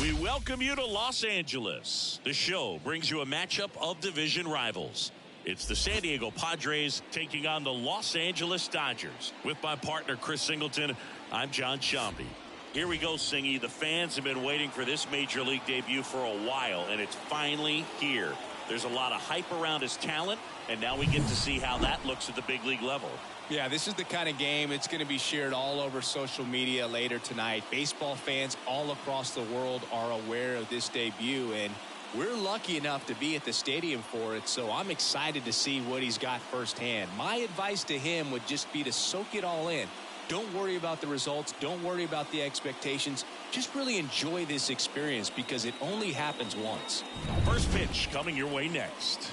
We welcome you to Los Angeles. The show brings you a matchup of division rivals. It's the San Diego Padres taking on the Los Angeles Dodgers. With my partner, Chris Singleton, I'm John Shambi. Here we go, Singy. The fans have been waiting for this Major League debut for a while, and it's finally here. There's a lot of hype around his talent, and now we get to see how that looks at the big league level. Yeah, this is the kind of game it's going to be shared all over social media later tonight. Baseball fans all across the world are aware of this debut, and we're lucky enough to be at the stadium for it, so I'm excited to see what he's got firsthand. My advice to him would just be to soak it all in. Don't worry about the results. Don't worry about the expectations. Just really enjoy this experience because it only happens once. First pitch coming your way next.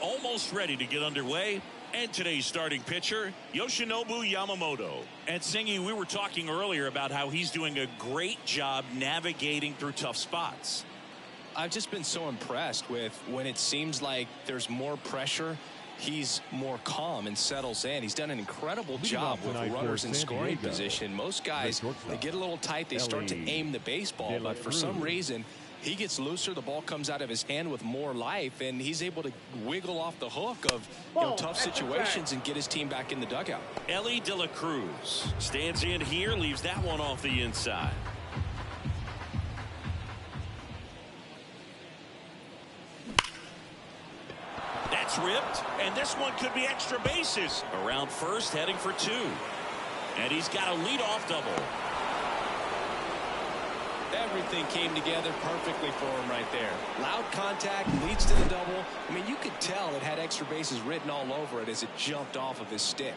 Almost ready to get underway. And today's starting pitcher, Yoshinobu Yamamoto. And Singy, we were talking earlier about how he's doing a great job navigating through tough spots. I've just been so impressed with when it seems like there's more pressure, he's more calm and settles in. He's done an incredible job with runners in scoring position. Most guys, they get a little tight, they start to aim the baseball, but for some reason, he gets looser, the ball comes out of his hand with more life, and he's able to wiggle off the hook of tough situations and get his team back in the dugout. Ellie De La Cruz stands in here, leaves that one off the inside. That's ripped, and this one could be extra bases. Around first, heading for two. And he's got a leadoff double. Everything came together perfectly for him right there. Loud contact leads to the double. I mean, you could tell it had extra bases written all over it as it jumped off of his stick.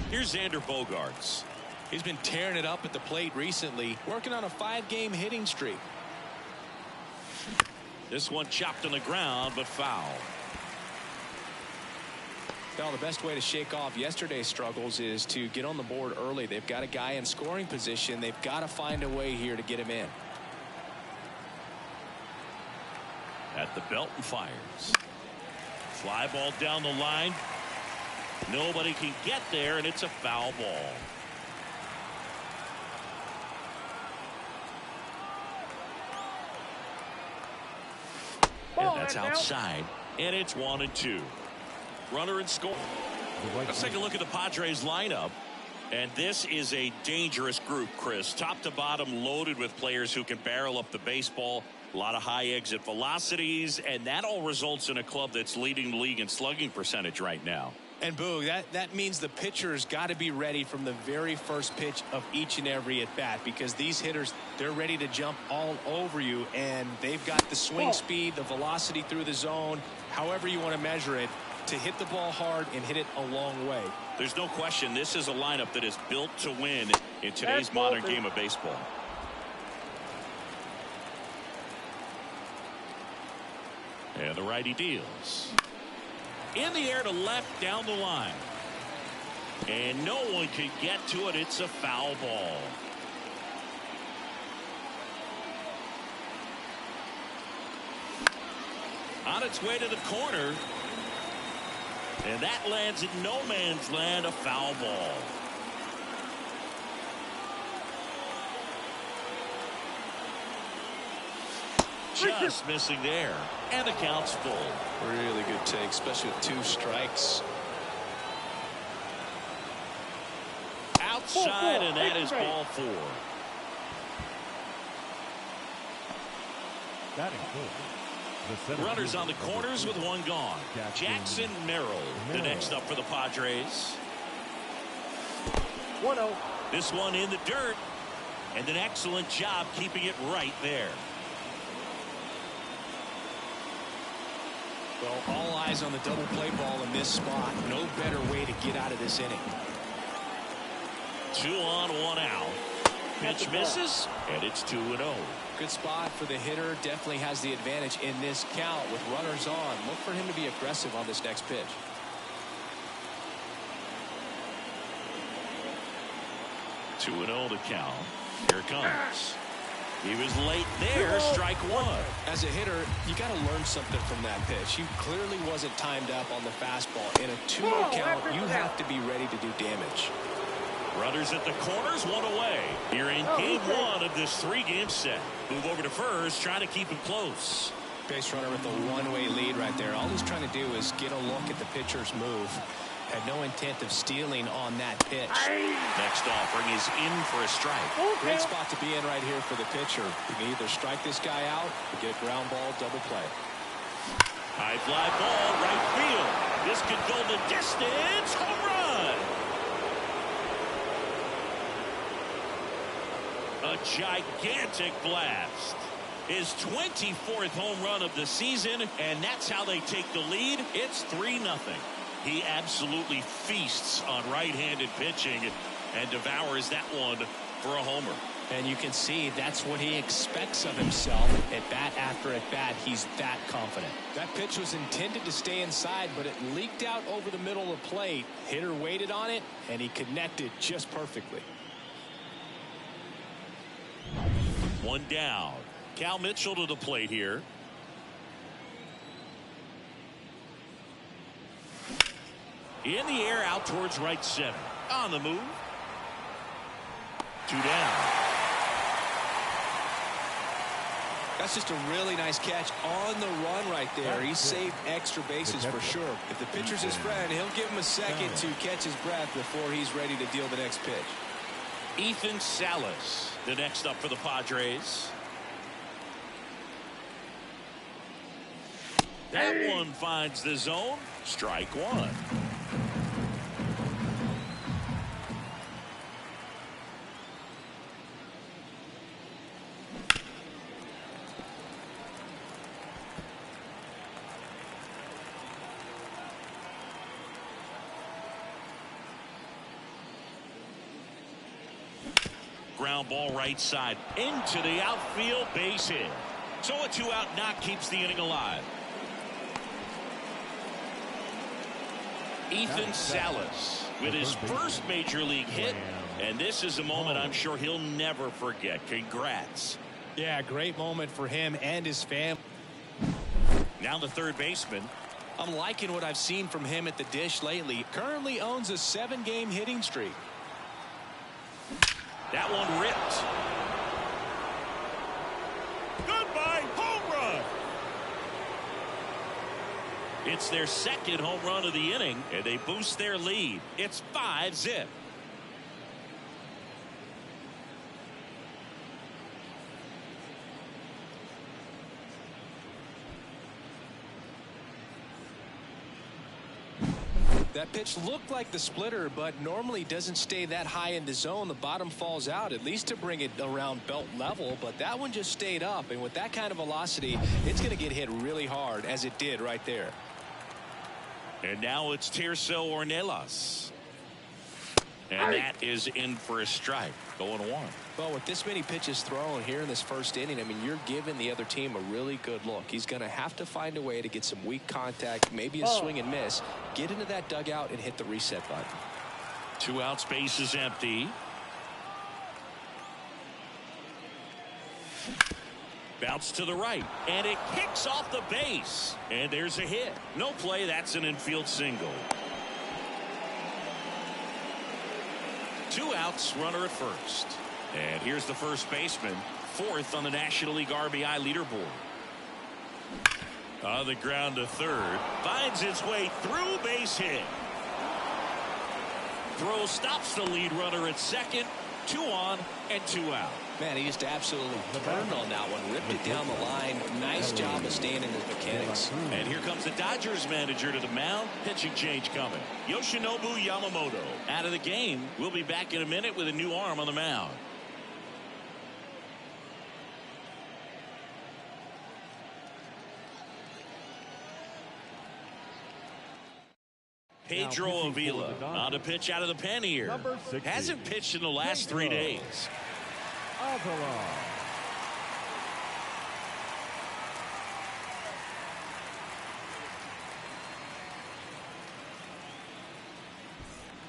Here's Xander Bogaerts. He's been tearing it up at the plate recently, working on a 5-game hitting streak. This one chopped on the ground, but foul. Well, the best way to shake off yesterday's struggles is to get on the board early. They've got a guy in scoring position. They've got to find a way here to get him in. At the belt and fires. Fly ball down the line. Nobody can get there, and it's a foul ball. And that's outside, and it's 1-2. Runner and score. Let's take a look at the Padres lineup. And this is a dangerous group, Chris. Top to bottom loaded with players who can barrel up the baseball. A lot of high exit velocities. And that all results in a club that's leading the league in slugging percentage right now. And Boog, that means the pitcher's got to be ready from the very first pitch of each and every at bat, because these hitters, they're ready to jump all over you, and they've got the swing speed, the velocity through the zone, however you want to measure it, to hit the ball hard and hit it a long way. There's no question this is a lineup that is built to win in today's modern game of baseball. And the righty deals. In the air to left down the line. And no one can get to it. It's a foul ball. On its way to the corner. And that lands in no man's land, a foul ball. just missing there. And the count's full. Really good take, especially with 2 strikes. Outside, and that is ball 4. Runners on the corners with 1 gone. Jackson Merrill, the next up for the Padres. 1-0. This one in the dirt, and an excellent job keeping it right there. Well, all eyes on the double play ball in this spot. No better way to get out of this inning. 2 on, 1 out. Pitch misses, and it's 2-0. Good spot for the hitter. Definitely has the advantage in this count with runners on. Look for him to be aggressive on this next pitch. Two and 0 to count. Here it comes. He was late there. Strike 1. As a hitter, you got to learn something from that pitch. He clearly wasn't timed up on the fastball. In a 2-0 count, you have to be ready to do damage. Runners at the corners, 1 away. You're in game 1 of this 3-game set. Move over to first, trying to keep him close. Base runner with a 1-way lead right there. All he's trying to do is get a look at the pitcher's move. Had no intent of stealing on that pitch. Next offering is in for a strike. Great spot to be in right here for the pitcher. You can either strike this guy out or get a ground ball double play. High fly ball, right field. This could go the distance. Home run. A gigantic blast. His 24th home run of the season, and that's how they take the lead. It's 3-0. He absolutely feasts on right-handed pitching and devours that one for a homer. And you can see that's what he expects of himself. At bat after at bat, he's that confident. That pitch was intended to stay inside, but it leaked out over the middle of the plate. Hitter waited on it, and he connected just perfectly. 1 down. Cal Mitchell to the plate here. In the air, out towards right center. On the move. 2 down. That's just a really nice catch on the run right there. He saved extra bases for sure. If the pitcher's his friend, he'll give him a second to catch his breath before he's ready to deal the next pitch. Ethan Salas, the next up for the Padres. That one finds the zone. Strike 1. Ground ball right side into the outfield, base hit. So a 2-out knock keeps the inning alive. Ethan Salas with his first major league hit, and this is a moment I'm sure he'll never forget. Congrats. Yeah, great moment for him and his family. Now the third baseman. I'm liking what I've seen from him at the dish lately. Currently owns a 7-game hitting streak. That one ripped. Goodbye, home run. It's their second home run of the inning, and they boost their lead. It's 5-0. That pitch looked like the splitter, but normally doesn't stay that high in the zone. The bottom falls out, at least to bring it around belt level, but that one just stayed up, and with that kind of velocity, it's going to get hit really hard, as it did right there. And now it's Tirso Ornelas. And that is in for a strike. Going 1. Well, with this many pitches thrown here in this first inning, I mean, you're giving the other team a really good look. He's going to have to find a way to get some weak contact, maybe a swing and miss, get into that dugout and hit the reset button. 2 outs, base is empty. Bounce to the right, and it kicks off the base. And there's a hit. No play, that's an infield single. 2 outs, runner at first. And here's the first baseman, 4th on the National League RBI leaderboard. On the ground to third. Finds its way through, base hit. Throw stops the lead runner at second. 2 on and 2 out. Man, he just absolutely burned on that one. Ripped it down the line. Nice job of staying in his mechanics. And here comes the Dodgers manager to the mound. Pitching change coming. Yoshinobu Yamamoto out of the game. We'll be back in a minute with a new arm on the mound. Pedro Avila on to pitch out of the pen here. Hasn't pitched in the last 3 days.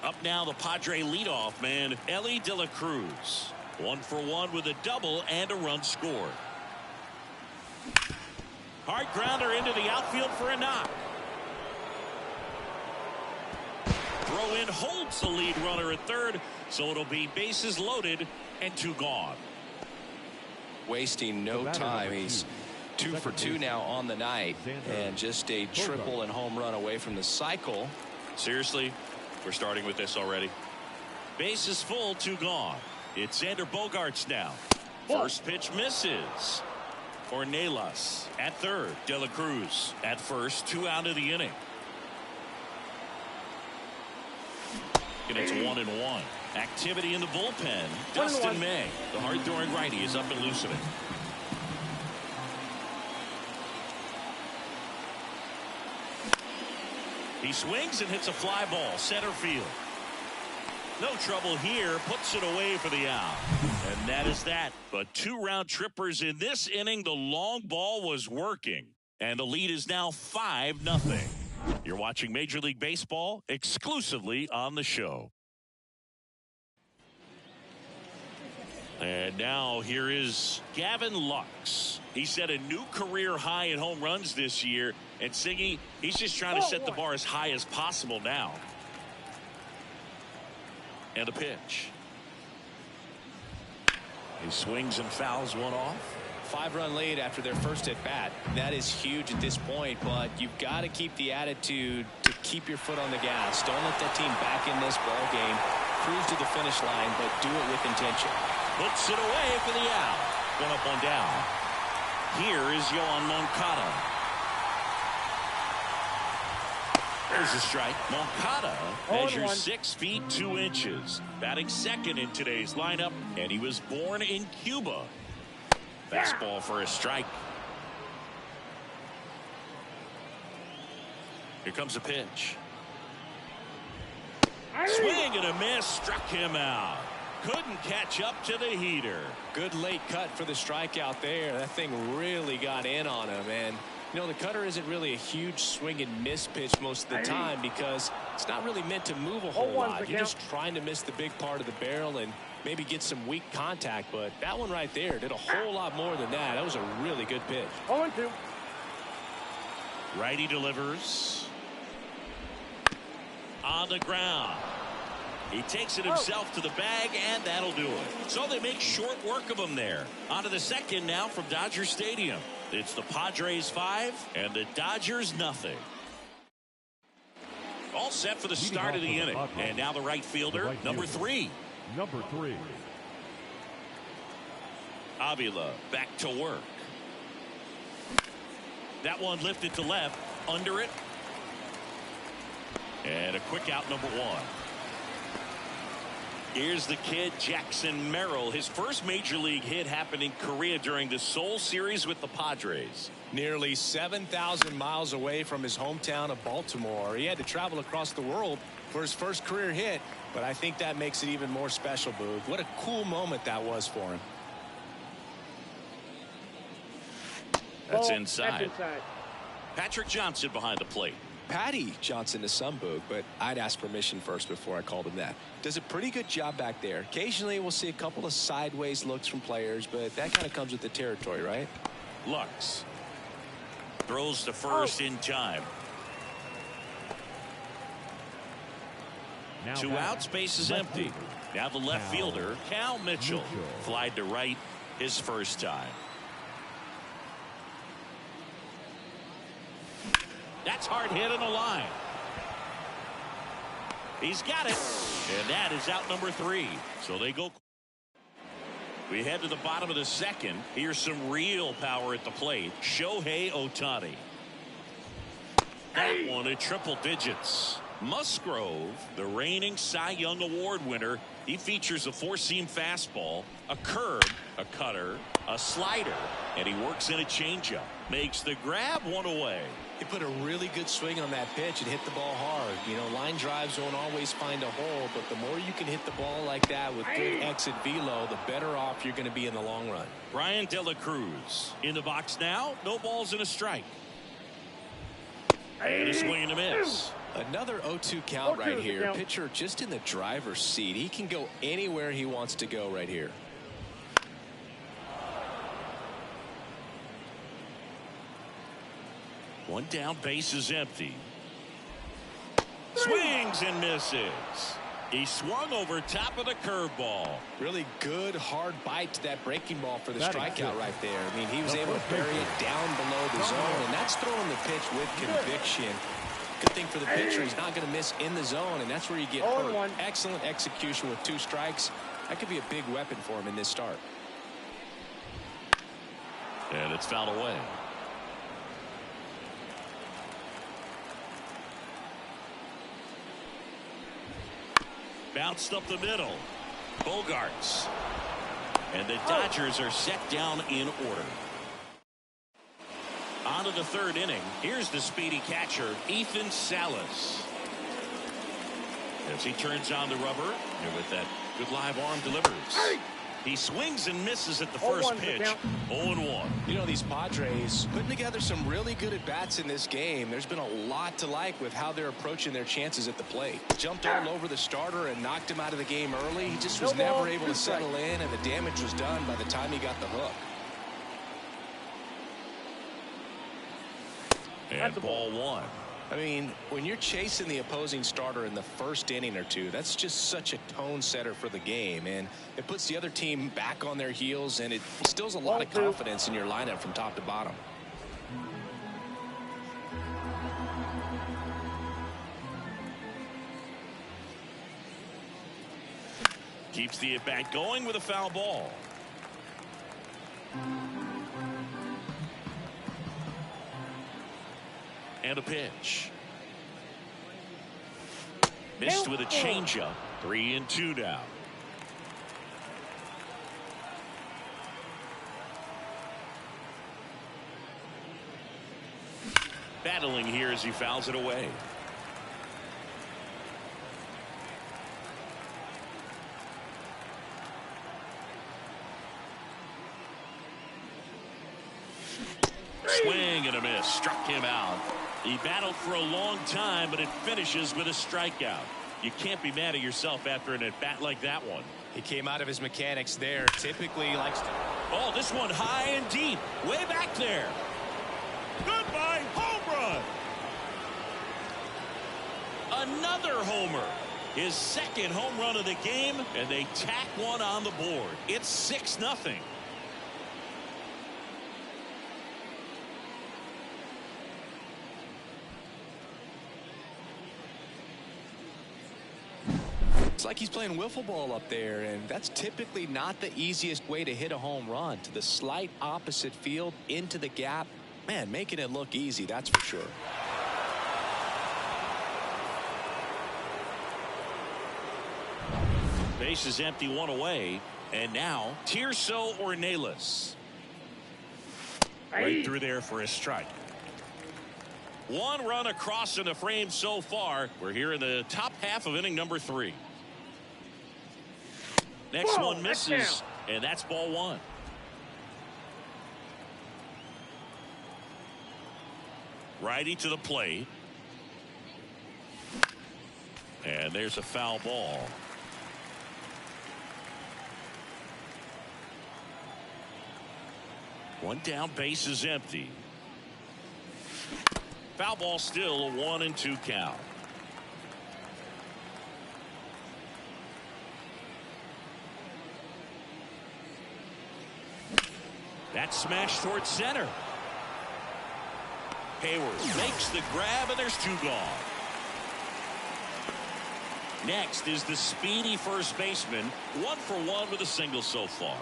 Up now, the Padre leadoff man, Elly De La Cruz. 1 for 1 with a double and a run scored. Hard grounder into the outfield for a knock. Throw in holds the lead runner at third, so it'll be bases loaded and 2 gone. Wasting no time. He's 2 for 2 now on the night, and just a triple and home run away from the cycle. Seriously, we're starting with this already. Bases full, 2 gone. It's Xander Bogaerts now. First pitch misses. Ornelas at third. De La Cruz at first. 2 out of the inning. And it's 1-1. Activity in the bullpen. Dustin May, the hard-throwing righty, is up and loosening. He swings and hits a fly ball center field. No trouble here. Puts it away for the out. And that is that. But 2 round trippers in this inning. The long ball was working. And the lead is now 5-0. You're watching Major League Baseball exclusively on the show. And now here is Gavin Lux. He set a new career high in home runs this year. And Siggy, he's just trying to set the bar as high as possible now. And a pitch. He swings and fouls one off. 5-run lead after their first at bat. That is huge at this point, but you've got to keep the attitude to keep your foot on the gas. Don't let that team back in this ball game. Cruise to the finish line, but do it with intention. Puts it away for the out. 1 up, 1 down. Here is Yoan Moncada. There's a strike. Moncada measures 6 feet 2 inches. Batting second in today's lineup, and he was born in Cuba. Fastball for a strike. Here comes a pitch. Swing and a miss. Struck him out. Couldn't catch up to the heater. Good late cut for the strikeout there. That thing really got in on him. And, you know, the cutter isn't really a huge swing and miss pitch most of the time because it's not really meant to move a whole lot. You're just trying to miss the big part of the barrel and maybe get some weak contact. But that one right there did a whole lot more than that. That was a really good pitch. 0-2. Righty delivers. On the ground. He takes it himself to the bag, and that'll do it. So they make short work of him there. On to the second now from Dodger Stadium. It's the Padres 5 and the Dodgers nothing. All set for the start of the inning. And now the right fielder, number 3. Number 3. Avila back to work. That one lifted to left. Under it. And a quick out, number 1. Here's the kid, Jackson Merrill. His first major league hit happened in Korea during the Seoul series with the Padres. Nearly 7,000 miles away from his hometown of Baltimore. He had to travel across the world for his first career hit, but I think that makes it even more special, Boog. What a cool moment that was for him. That's inside. Patrick Johnson behind the plate. Patty Johnson to some, Boog, but I'd ask permission first before I called him that. Does a pretty good job back there. Occasionally we'll see a couple of sideways looks from players, but that kind of comes with the territory, right? Lux throws to first in time. Now 2 outs, base is empty. Now the left fielder, Cal Mitchell, flied to right his first time. That's hard hit on the line. He's got it. And that is out number 3. So they go. We head to the bottom of the second. Here's some real power at the plate. Shohei Ohtani. That one at triple digits. Musgrove, the reigning Cy Young Award winner. He features a 4-seam fastball, a curve, a cutter, a slider, and he works in a changeup. Makes the grab, one away. He put a really good swing on that pitch and hit the ball hard. You know, line drives won't always find a hole, but the more you can hit the ball like that with good exit velo, the better off you're going to be in the long run. Ryan De La Cruz in the box now. No balls and a strike. And a swing and a miss. Another 0-2 count right here. Pitcher just in the driver's seat. He can go anywhere he wants to go right here. One down, base is empty. Swings and misses. He swung over top of the curveball. Really good hard bite to that breaking ball for the strikeout right there. I mean, he was able to bury it down below the zone, and that's throwing the pitch with conviction. Good thing for the pitcher, he's not going to miss in the zone, and that's where you get hurt. Excellent execution with 2 strikes. That could be a big weapon for him in this start. And it's fouled away. Bounced up the middle. Bogarts. And the Dodgers are set down in order. On to the 3rd inning. Here's the speedy catcher, Ethan Salas. As he turns on the rubber, and with that good live arm delivers. He swings and misses at the first pitch. 0-1. You know, these Padres putting together some really good at-bats in this game. There's been a lot to like with how they're approaching their chances at the plate. Jumped all over the starter and knocked him out of the game early. He just was never able to settle in, and the damage was done by the time he got the hook. And ball 1. I mean, when you're chasing the opposing starter in the first inning or 2, that's just such a tone setter for the game, and it puts the other team back on their heels, and it instills a lot of confidence in your lineup from top to bottom. Keeps the at-bat going with a foul ball. And a pitch. Missed with a changeup. 3-2 now. Battling here as he fouls it away. Swing and a miss. Struck him out. He battled for a long time, but it finishes with a strikeout. You can't be mad at yourself after an at-bat like that one. He came out of his mechanics there. Typically he likes to... Oh, this one high and deep. Way back there. Goodbye, home run. Another homer. His 2nd home run of the game, and they tack one on the board. It's 6-0. It's like he's playing wiffle ball up there, and that's typically not the easiest way to hit a home run. To the slight opposite field, into the gap. Man, making it look easy, that's for sure. Base is empty, 1 away. And now, Tirso Ornelas. Right through there for a strike. 1 run across in the frame so far. We're here in the top half of inning number 3. Next one misses, and that's ball 1. Righty to the plate. And there's a foul ball. One down, base is empty. Foul ball, still a 1-2 count. That smash towards center. Hayward makes the grab, and there's 2 gone. Next is the speedy first baseman, 1 for 1 with a single so far.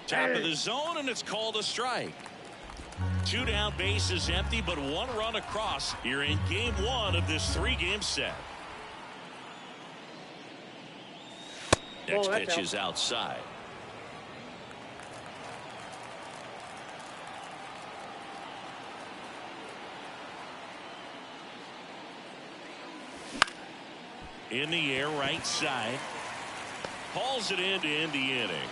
Top of the zone, and it's called a strike. 2 down, bases empty, but 1 run across here in game 1 of this 3-game set. Next pitch is outside. In the air, right side. Hauls it in to end the inning.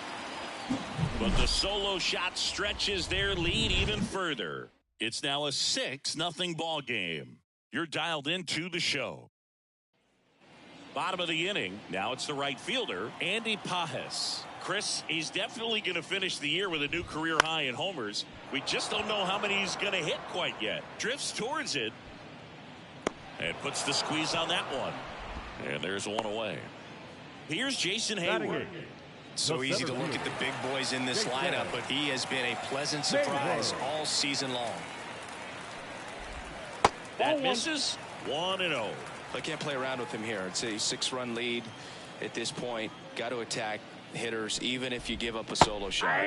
But the solo shot stretches their lead even further. It's now a 6-0 ball game. You're dialed into the show. Bottom of the inning. Now it's the right fielder, Andy Pajes. Chris, he's definitely going to finish the year with a new career high in homers. We just don't know how many he's going to hit quite yet. Drifts towards it. And puts the squeeze on that one. And there's 1 away. Here's Jason Hayward. So easy to look at the big boys in this lineup, but he has been a pleasant surprise all season long. That misses. 1-0. I can't play around with him here. It's a 6-run lead at this point. Got to attack hitters, even if you give up a solo shot.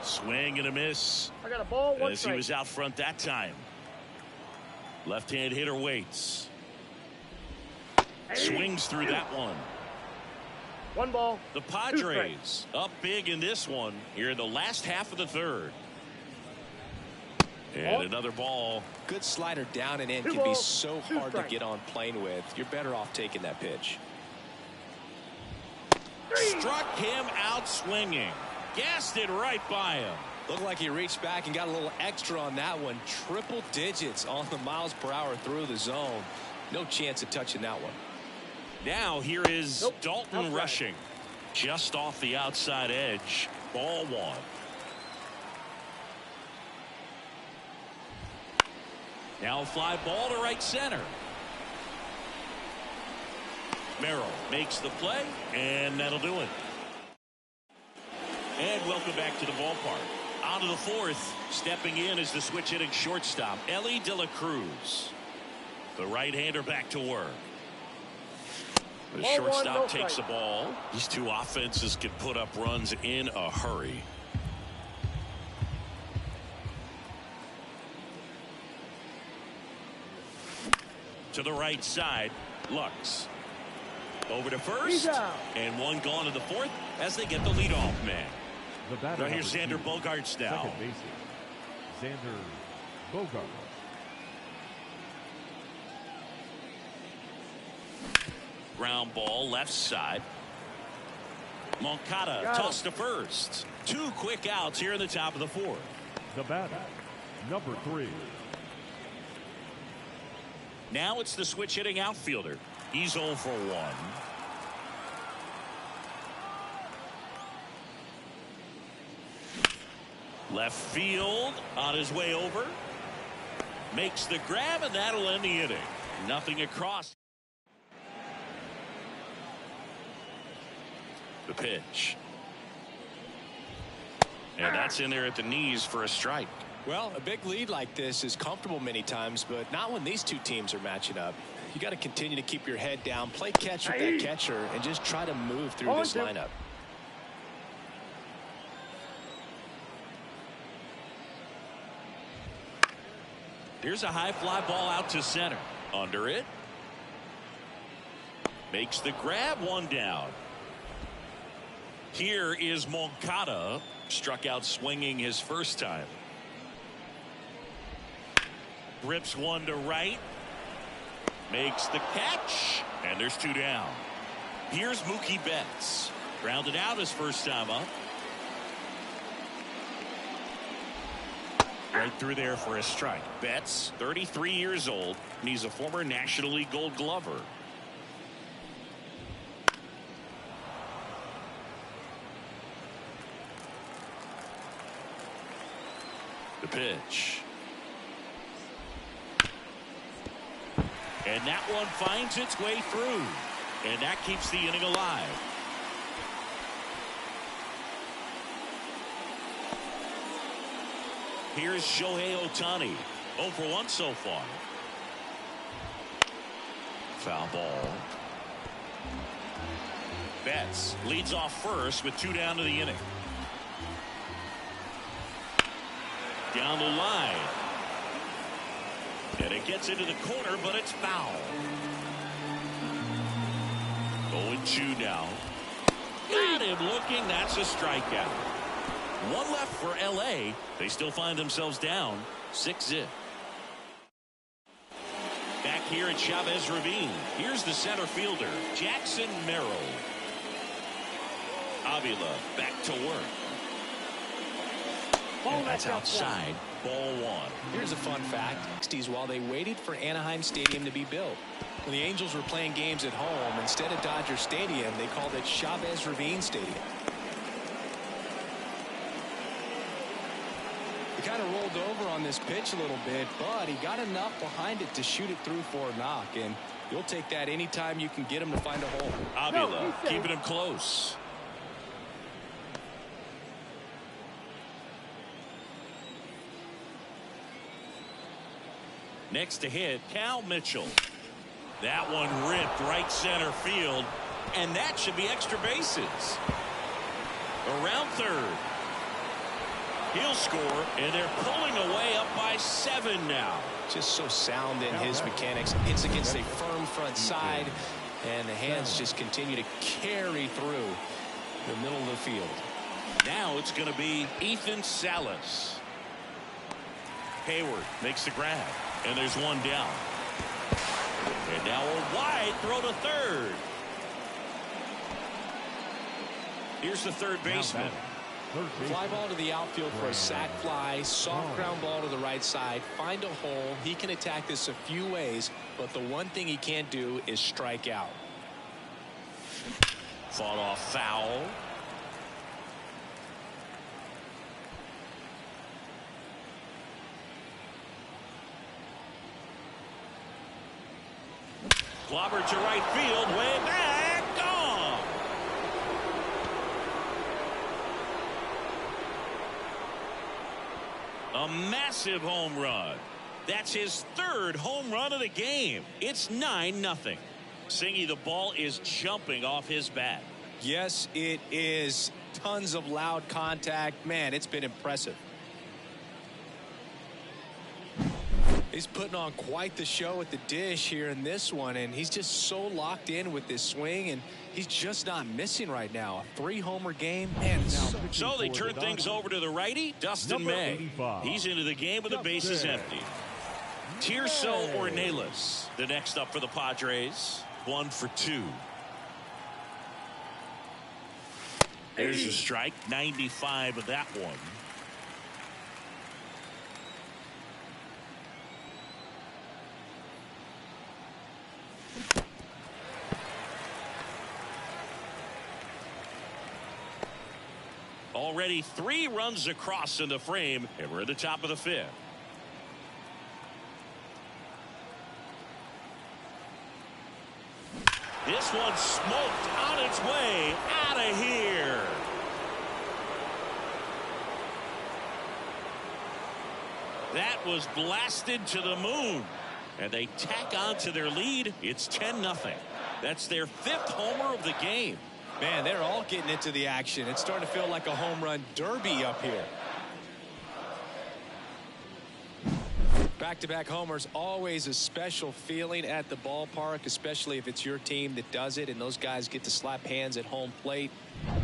Swing and a miss. I got a ball, 1 As strike. he was out front that time. Left-hand hitter waits. Swings through that one. 1 ball. The Padres up big in this one here in the last half of the 3rd. And another ball. Good slider down and in 2 can be balls, so 2 hard to strikes. get on plane with. You're better off taking that pitch. Struck him out swinging. Gassed it right by him. Looked like he reached back and got a little extra on that one. Triple digits on the miles per hour through the zone. No chance of touching that one. Now here is Dalton outside. rushing. Just off the outside edge. Ball 1. Now a fly ball to right center. Merrill makes the play, and that'll do it. And welcome back to the ballpark. On to the 4th. Stepping in is the switch hitting shortstop, Ellie De La Cruz. The right-hander back to work. The Ball 1, shortstop no takes the strike. ball. These 2 offenses can put up runs in a hurry. To the right side, Lux. Over to first. He's out. And 1 gone in the 4th as they get the leadoff man. The batter Now here's number Xander 2, Bogaerts now. second baseman, Xander Bogaerts. Ground ball left side. Moncada Got him. tossed to first. 2 quick outs here in the top of the 4th. The batter, number 3, Now it's the switch hitting outfielder. He's 0 for 1. Left field on his way over. Makes the grab, and that'll end the inning. Nothing across. The pitch. And that's in there at the knees for a strike. Well, a big lead like this is comfortable many times, but not when these 2 teams are matching up. You got to continue to keep your head down, play catch with that catcher, and just try to move through this lineup. Here's a high fly ball out to center. Under it. Makes the grab, 1 down. Here is Moncada. Struck out swinging his first time. Rips 1 to right. Makes the catch. And there's 2 down. Here's Mookie Betts. Grounded out his first time up. Right through there for a strike. Betts, 33 years old, and he's a former National League Gold Glover. The pitch. And that one finds its way through. And that keeps the inning alive. Here's Shohei Ohtani. 0 for 1 so far. Foul ball. Betts leads off first with 2 down to the inning. Down the line. And it gets into the corner, but it's foul. 0-2 now. Got him looking. That's a strikeout. 1 left for L.A. They still find themselves down 6-0. Back here at Chavez Ravine. Here's the center fielder, Jackson Merrill. Avila back to work. And that's outside. Ball 1. Here's a fun fact. While they waited for Anaheim Stadium to be built, when the Angels were playing games at home, instead of Dodger Stadium, they called it Chavez Ravine Stadium. He kind of rolled over on this pitch a little bit, but he got enough behind it to shoot it through for a knock, and you'll take that anytime you can get him to find a hole. Avila keeping him close. Next to hit, Cal Mitchell. That one ripped right center field, and that should be extra bases. Around third. He'll score, and they're pulling away up by 7 now. Just so sound in his mechanics. Hits against a firm front side, and the hands just continue to carry through the middle of the field. Now it's going to be Ethan Salas. Hayward makes the grab, and there's 1 down. And now a wide throw to third. Here's the third baseman. Fly ball to the outfield for a sac fly. Soft ground ball to the right side. Find a hole. He can attack this a few ways, but the one thing he can't do is strike out. Fought off foul. Clobbered to right field, way back, gone. A massive home run. That's his 3rd home run of the game. It's 9-0. Singy, the ball is jumping off his bat. Yes, it is. Tons of loud contact. Man, it's been impressive. He's putting on quite the show at the dish here in this one, and he's just so locked in with this swing, and he's just not missing right now. A 3-homer game, man. So they turn things over to the righty, Dustin May. 85. He's into the game with the bases empty. Tirso Ornelas, the next up for the Padres. 1 for 2. There's a strike, 95 of that one. Already 3 runs across in the frame, and we're at the top of the 5th. This one smoked on its way out of here. That was blasted to the moon, and they tack on to their lead. It's 10-0. That's their 5th homer of the game. Man, they're all getting into the action. It's starting to feel like a home run derby up here. Back-to-back homers, always a special feeling at the ballpark, especially if it's your team that does it and those guys get to slap hands at home plate.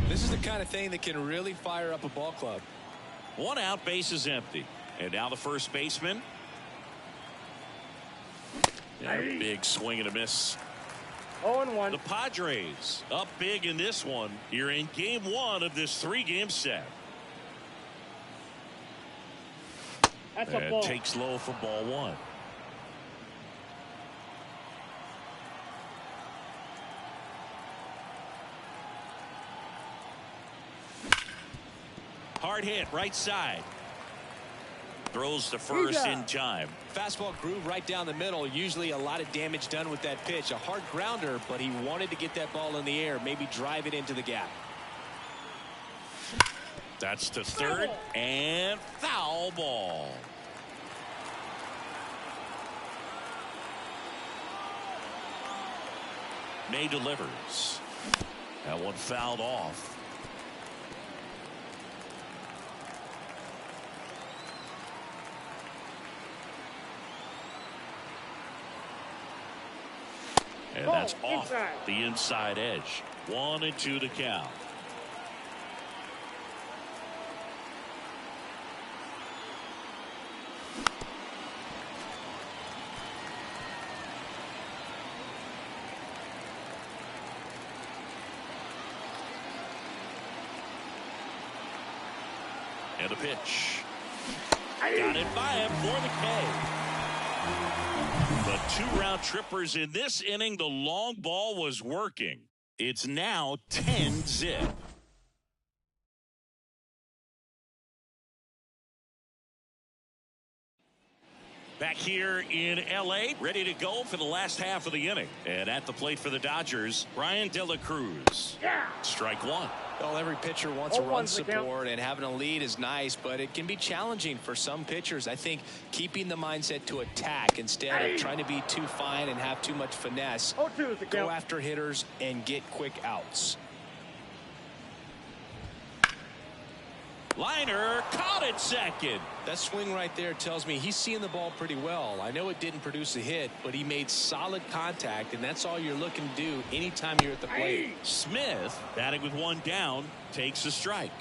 This is the kind of thing that can really fire up a ball club. 1 out, base is empty. And now the first baseman. Big swing and a miss. 0-1. The Padres up big in this one. You're in game 1 of this 3-game set. That's a ball. Takes low for ball 1. Hard hit right side. Throws to first in time. Fastball groove right down the middle. Usually a lot of damage done with that pitch. A hard grounder, but he wanted to get that ball in the air, maybe drive it into the gap. That's to third and foul ball. May delivers. That one fouled off. And that's off the inside edge. 1-2 to count. And a pitch. Got it by him for the K. The 2 round trippers in this inning. The long ball was working. It's now 10-zip. Back here in L.A., ready to go for the last half of the inning. And at the plate for the Dodgers, Brian De La Cruz. Strike one. Well, every pitcher wants a run support, and having a lead is nice, but it can be challenging for some pitchers. I think keeping the mindset to attack instead of trying to be too fine and have too much finesse. Go after hitters and get quick outs. Liner caught it second. That swing right there tells me he's seeing the ball pretty well. I know it didn't produce a hit, but he made solid contact, and that's all you're looking to do anytime you're at the plate. Smith, batting with 1 down, takes a strike.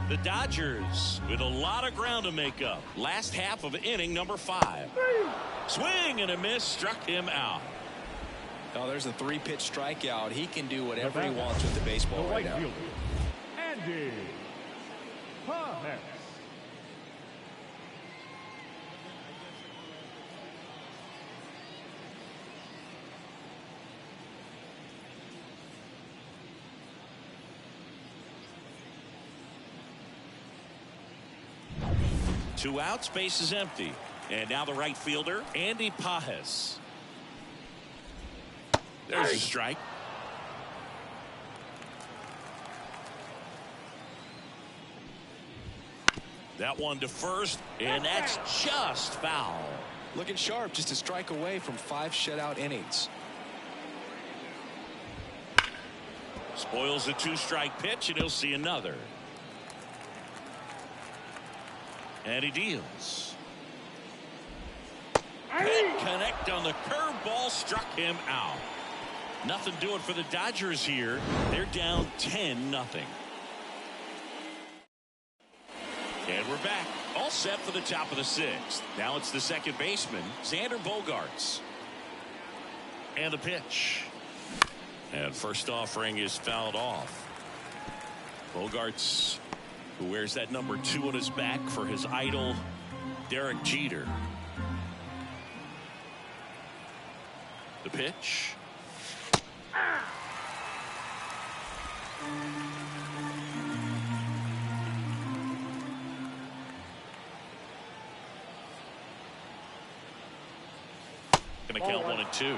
The Dodgers with a lot of ground to make up. Last half of inning number 5. Swing and a miss, struck him out. Oh, there's a 3-pitch strikeout. He can do whatever he wants with the baseball right now. Andy Pajes. Two outs, base is empty. And now the right fielder, Andy Pajes. There's a strike. That one to first, and that's just foul. Looking sharp, just a strike away from 5 shutout innings. Spoils a 2-strike pitch, and he'll see another. And he deals. Hit connect on the curveball, struck him out. Nothing doing for the Dodgers here. They're down 10-0. And we're back. All set for the top of the 6th. Now it's the second baseman, Xander Bogaerts. And the pitch. And first offering is fouled off. Bogaerts, who wears that number 2 on his back for his idol, Derek Jeter. The pitch. Gonna count 1 and 2.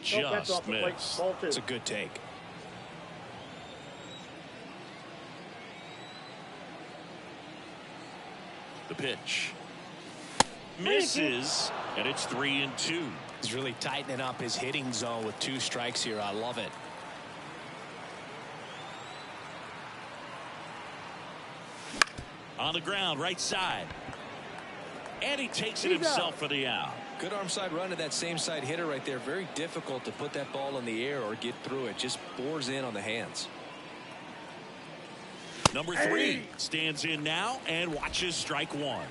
Just missed. It's a good take. The pitch misses, and it's 3 and 2. He's really tightening up his hitting zone with 2 strikes here. I love it. On the ground, right side, and he takes it himself for the out. Good arm side run to that same side hitter right there. Very difficult to put that ball in the air or get through it. Just bores in on the hands. Number 3 stands in now and watches strike 1.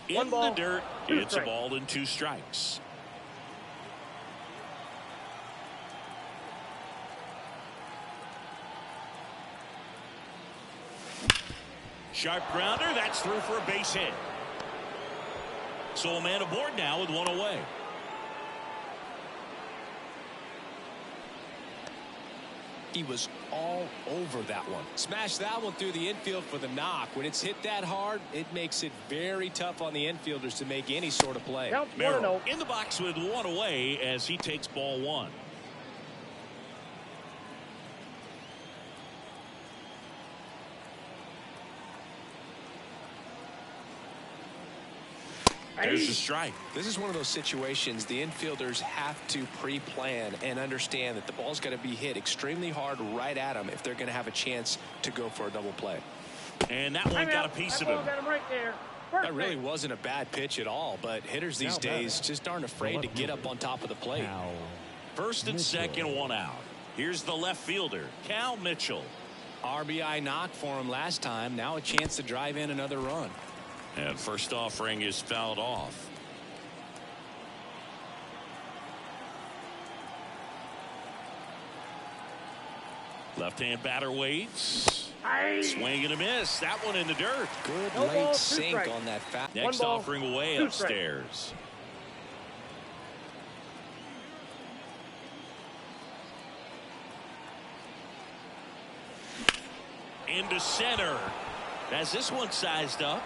In the dirt, it's a ball and 2 strikes. Sharp grounder. That's through for a base hit. So a man aboard now with one away. He was all over that one. Smashed that one through the infield for the knock. When it's hit that hard, it makes it very tough on the infielders to make any sort of play. Merrill in the box with one away as he takes ball one. There's a strike. This is one of those situations the infielders have to pre-plan and understand that the ball's got to be hit extremely hard right at them if they're going to have a chance to go for a double play. And that one got a piece of him. Got him right there. That really wasn't a bad pitch at all, but hitters these days just aren't afraid to get up on top of the plate. First and second, one out. Here's the left fielder, Cal Mitchell. RBI knock for him last time. Now a chance to drive in another run. And first offering is fouled off. Left-hand batter waits. Swing and a miss. That one in the dirt. Good late sink on that foul. Next offering away upstairs. Into center. As this one sized up.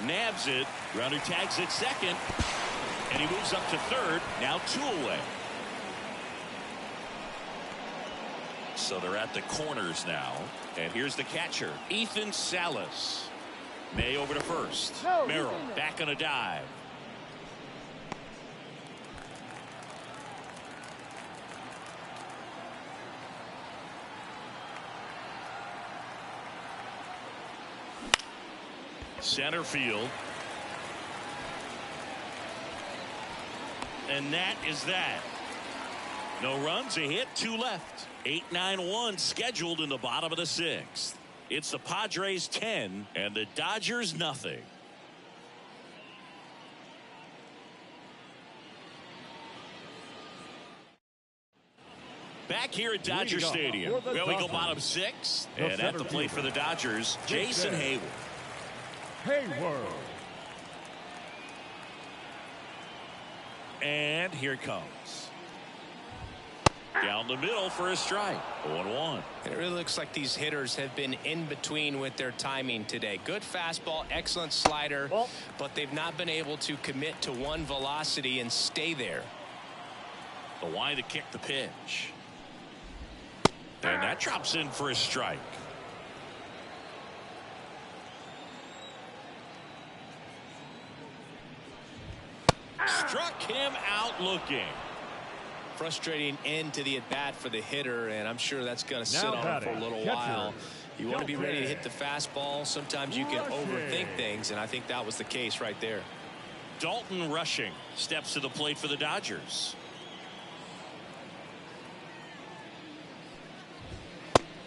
Nabs it. Runner tags it second. And he moves up to third. Now two away. So they're at the corners now. And here's the catcher, Ethan Salas. May over to first. Merrill back on a dive. Center field. And that is that. No runs, a hit, two left. 8-9-1 scheduled in the bottom of the sixth. It's the Padres 10 and the Dodgers nothing. Back here at Dodger Stadium. Well, we go bottom six. And at the plate for the Dodgers, Jason Hayward. And here it comes. Down the middle for a strike. 0-1. It really looks like these hitters have been in between with their timing today. Good fastball, excellent slider, but they've not been able to commit to one velocity and stay there. The line to kick the pitch. And that drops in for a strike. Struck him out looking. Frustrating end to the at-bat for the hitter, and I'm sure that's going to sit on him for a little while. You want to be ready to hit the fastball. Sometimes you can overthink things, and I think that was the case right there. Dalton Rushing steps to the plate for the Dodgers.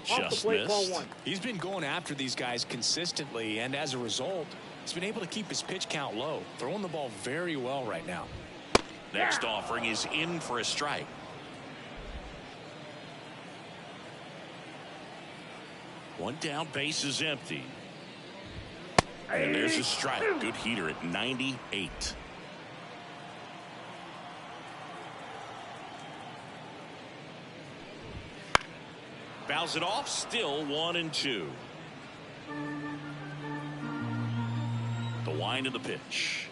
Just missed. He's been going after these guys consistently, and as a result, he's been able to keep his pitch count low, throwing the ball very well right now. Next offering is in for a strike. One down, base is empty. And there's a strike. Good heater at 98. Fouls it off, still 1-2. The wind of the pitch.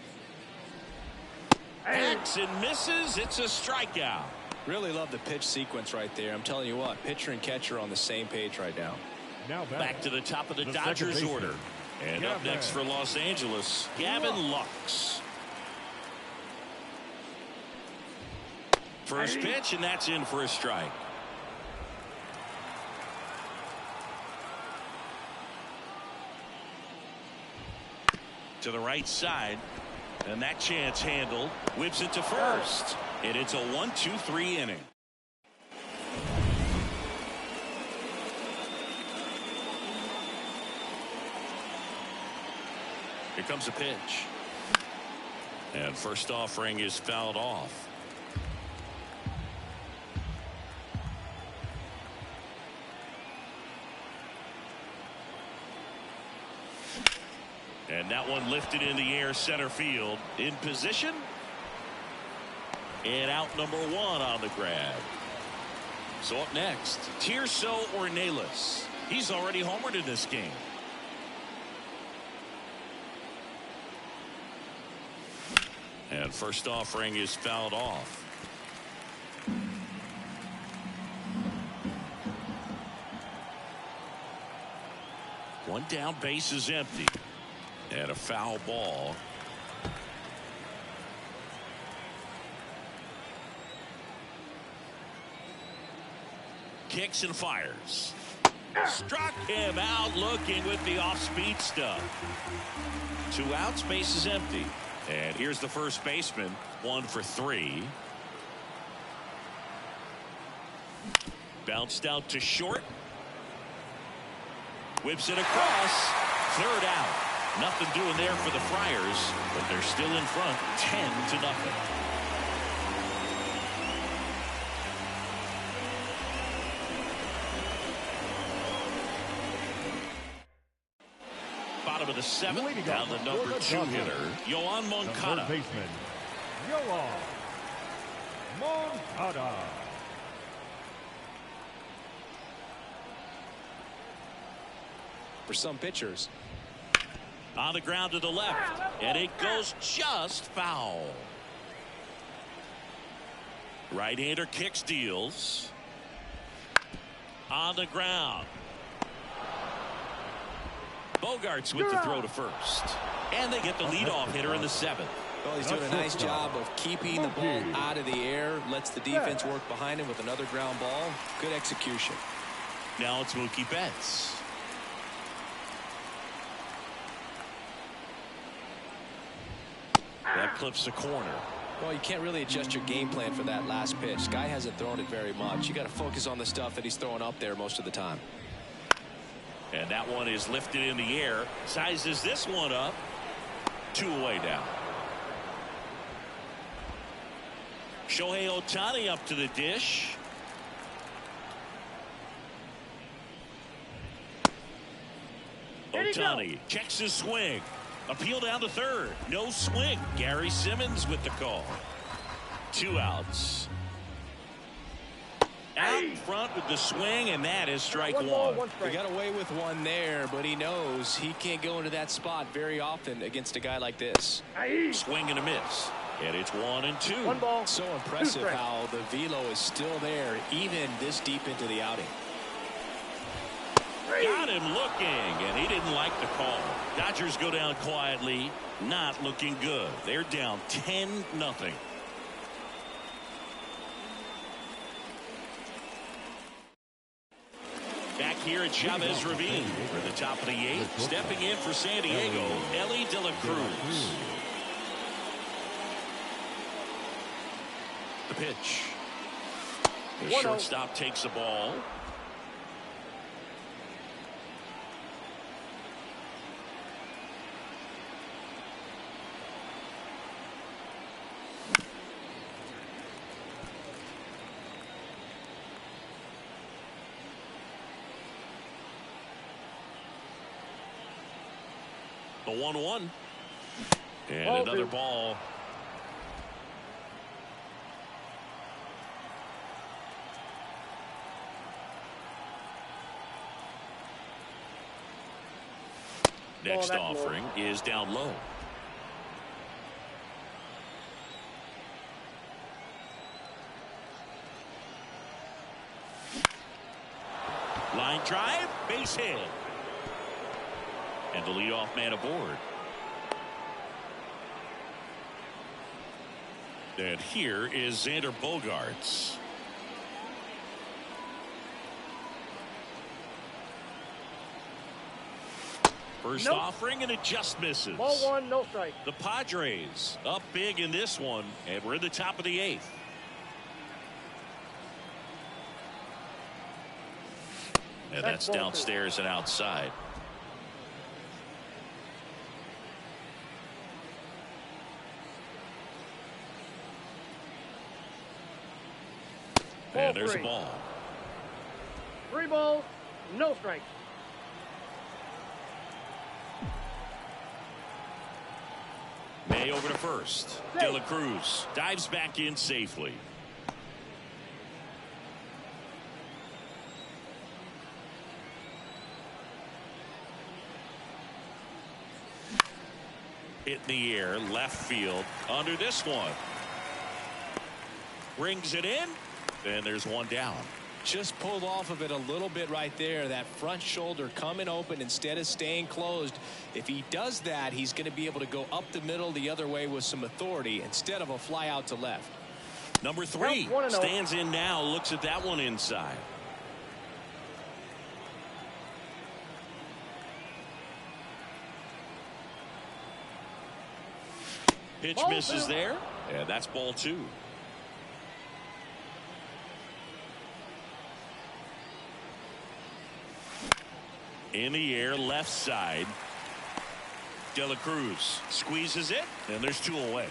Hacks and misses. It's a strikeout. Really love the pitch sequence right there. I'm telling you what, pitcher and catcher on the same page right now. Back to the top of the Dodgers order. And up next for Los Angeles, Gavin Lux. First pitch, and that's in for a strike. To the right side. And that chance handled. Whips it to first. And it's a 1-2-3 inning. Here comes a pitch. And first offering is fouled off. And that one lifted in the air center field. In position. And out number 1 on the grab. So up next, Tirso Ornelas. He's already homered in this game. And first offering is fouled off. One down, base is empty. And a foul ball. Kicks and fires. Struck him out looking with the off-speed stuff. 2 outs, base is empty. And here's the first baseman, 1 for 3. Bounced out to short. Whips it across. 3rd out. Nothing doing there for the Friars, but they're still in front, 10-0. Bottom of the 7th, down the number 2 hitter, Yoan Moncada. Third baseman, Yoan Moncada. For some pitchers. On the ground to the left, and it goes just foul. Right-hander kicks, deals. On the ground. Bogarts with the throw to first. And they get the leadoff hitter in the 7th. Well, he's doing a nice job of keeping the ball out of the air. Lets the defense work behind him with another ground ball. Good execution. Now it's Mookie Betts. That clips the corner. Well, you can't really adjust your game plan for that last pitch. Guy hasn't thrown it very much. You got to focus on the stuff that he's throwing up there most of the time. And that one is lifted in the air. Sizes this one up. 2 away down. Shohei Ohtani up to the dish. Ohtani checks his swing. Appeal down to 3rd. No swing. Gary Simmons with the call. 2 outs. Out front with the swing, and that is strike 1. He got away with 1 there, but he knows he can't go into that spot very often against a guy like this. Swing and a miss. And it's 1 and 2. 1 ball. So impressive how the velo is still there, even this deep into the outing. Got him looking, and he didn't like the call. Dodgers go down quietly, not looking good. They're down 10-0. Back here at Chavez Ravine for the top of the 8th. Stepping in for San Diego, Ellie De La Cruz. The pitch. The shortstop takes the ball. The 1-1. And another ball. Next offering is down low. Line drive, base hit. And the leadoff man aboard. And here is Xander Bogaerts. First offering, and it just misses. Ball 1, no strike. The Padres up big in this one, and we're in the top of the 8th. And that's downstairs and outside. And there's a ball. 3 balls, no strikes. May over to first. De La Cruz dives back in safely. Hit in the air, left field, under this one. Brings it in, and there's one down. Just pulled off of it a little bit right there. That front shoulder coming open instead of staying closed. If he does that, he's going to be able to go up the middle the other way with some authority instead of a fly out to left. Number 3 stands in now, looks at that one inside. Pitch misses there, and that's ball 2. In the air, left side. De La Cruz squeezes it, and there's 2 away.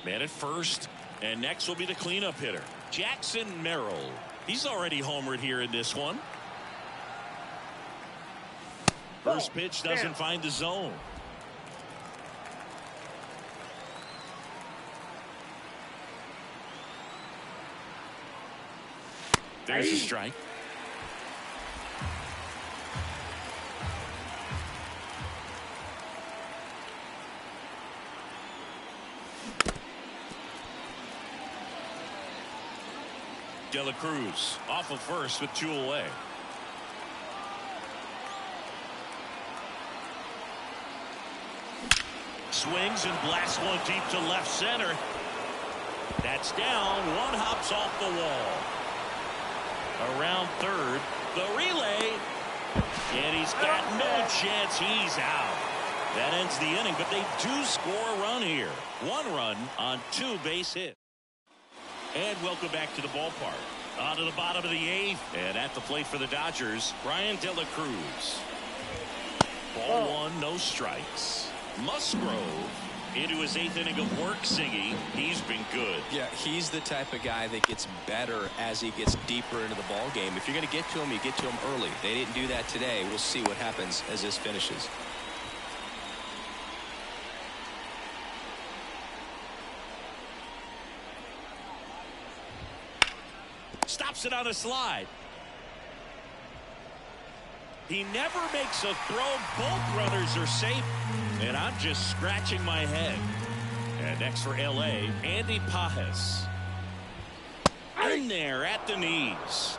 Man at first, and next will be the cleanup hitter, Jackson Merrill. He's already homered here in this one. First pitch doesn't find the zone. There's a strike. De La Cruz off of first with 2 away. Swings and blasts one deep to left center. That's down. One hops off the wall. Around third, the relay, and he's got no chance. He's out. That ends the inning, but they do score a run here. 1 run on 2 base hits. And welcome back to the ballpark. On to the bottom of the 8th, and at the plate for the Dodgers, Brian De La Cruz. Ball 1, no strikes. Musgrove into his 8th inning of work, Siggy. He's been good. Yeah, he's the type of guy that gets better as he gets deeper into the ball game. If you're going to get to him, you get to him early. They didn't do that today. We'll see what happens as this finishes. Stops it on a slide. He never makes a throw. Both runners are safe. And I'm just scratching my head. And next for L.A., Andy Pajes. In there at the knees.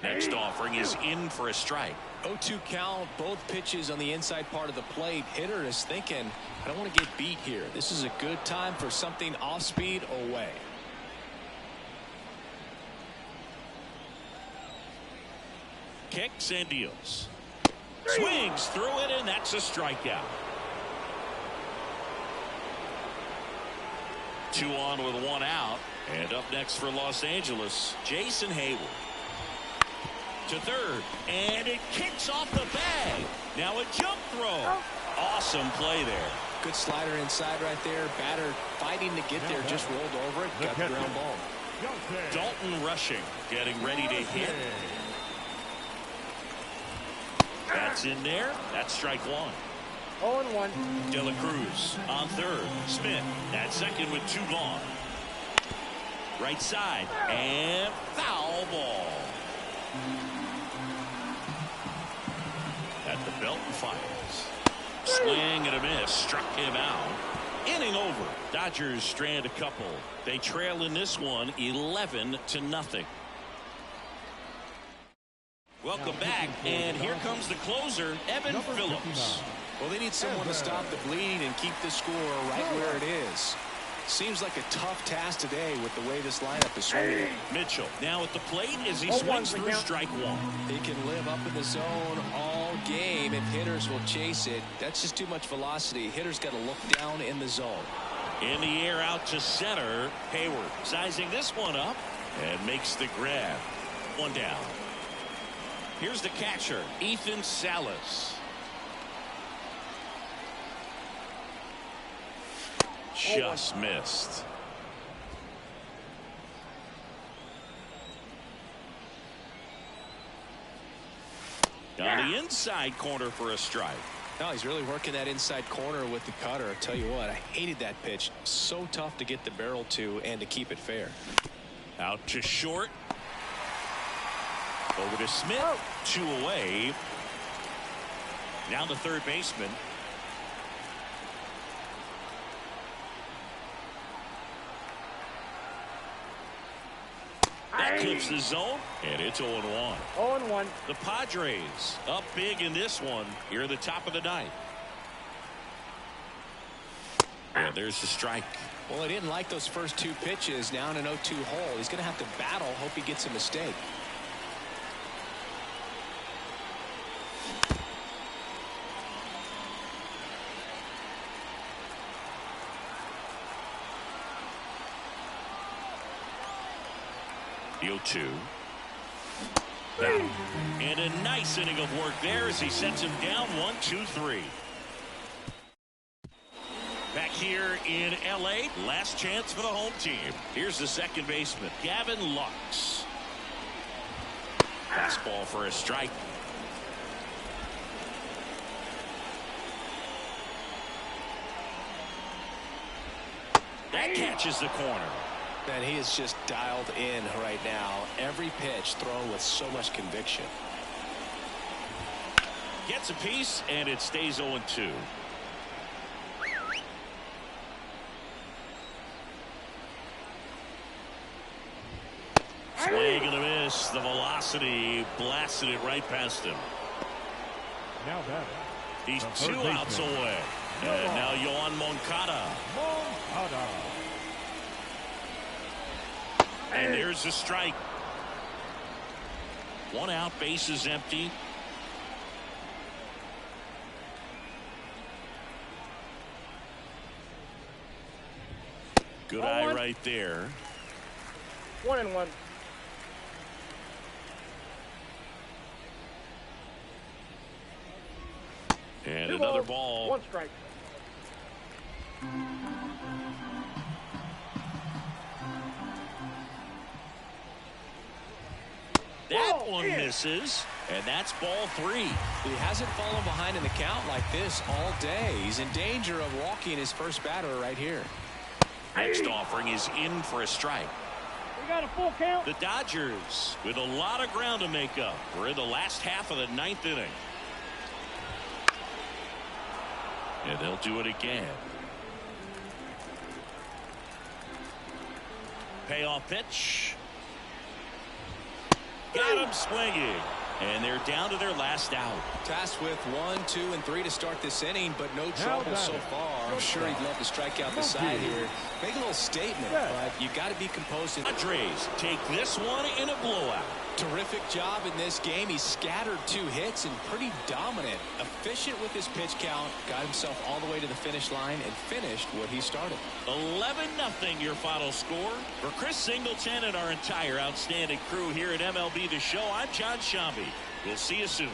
Next offering is in for a strike. 0-2 count, both pitches on the inside part of the plate. Hitter is thinking, I don't want to get beat here. This is a good time for something off speed away. Kicks and deals. Swings through it, and that's a strikeout. 2 on with 1 out. And up next for Los Angeles, Jason Hayward. To third, and it kicks off the bag. Now a jump throw. Awesome play there. Good slider inside right there. Batter fighting to get there, just rolled over it, got the ground ball. Dalton rushing, getting ready to hit. That's in there. That's strike 1. 0-1. De La Cruz on third. Smith at second with 2 gone. Right side, and foul ball. At the belt and fires. Swing and a miss. Struck him out. Inning over. Dodgers strand a couple. They trail in this one 11-0. Welcome back, and here comes the closer, Evan Phillips. Well, they need someone to stop the bleeding and keep the score right where it is. Seems like a tough task today with the way this lineup is swinging. Mitchell now at the plate as he swings through strike 1. He can live up in the zone all game if hitters will chase it. That's just too much velocity. Hitters got to look down in the zone. In the air out to center. Hayward sizing this one up and makes the grab. 1 down. Here's the catcher, Ethan Salas. Just missed. On the inside corner for a strike. No, he's really working that inside corner with the cutter. I'll tell you what, I hated that pitch. So tough to get the barrel to and to keep it fair. Out to short. Over to Smith. 2 away. Now the third baseman. That clips the zone, and it's 0-1. 0-1. The Padres up big in this one here at the top of the ninth. And there's the strike. Well, he didn't like those first 2 pitches. Now in an 0-2 hole, he's going to have to battle. Hope he gets a mistake. The 0-2. And a nice inning of work there as he sets him down 1-2-3. Back here in L.A., last chance for the home team. Here's the second baseman, Gavin Lux. Fastball for a strike. That catches the corner. And he is just dialed in right now. Every pitch thrown with so much conviction. Gets a piece, and it stays 0-2. Swing and a miss. The velocity blasted it right past him. Now that He's 2 outs away. And now Yoan Moncada. And there's the strike. 1 out, bases empty. Good eye right there. 1-1. And 2 another balls, ball. 1 strike. That one misses, and that's ball 3. He hasn't fallen behind in the count like this all day. He's in danger of walking his first batter right here. Next offering is in for a strike. We got a full count. The Dodgers with a lot of ground to make up. We're in the last half of the 9th inning. And they'll do it again. Payoff pitch. Got him swinging. And they're down to their last out. Tasked with 1, 2, and 3 to start this inning, but no trouble so far. I'm sure he'd love to strike out the side here. Make a little statement, but you got to be composed. Padres take this one in a blowout. Terrific job in this game. He scattered 2 hits and pretty dominant. Efficient with his pitch count. Got himself all the way to the finish line and finished what he started. 11-0 your final score. For Chris Singleton and our entire outstanding crew here at MLB The Show, I'm John Shambi. We'll see you soon.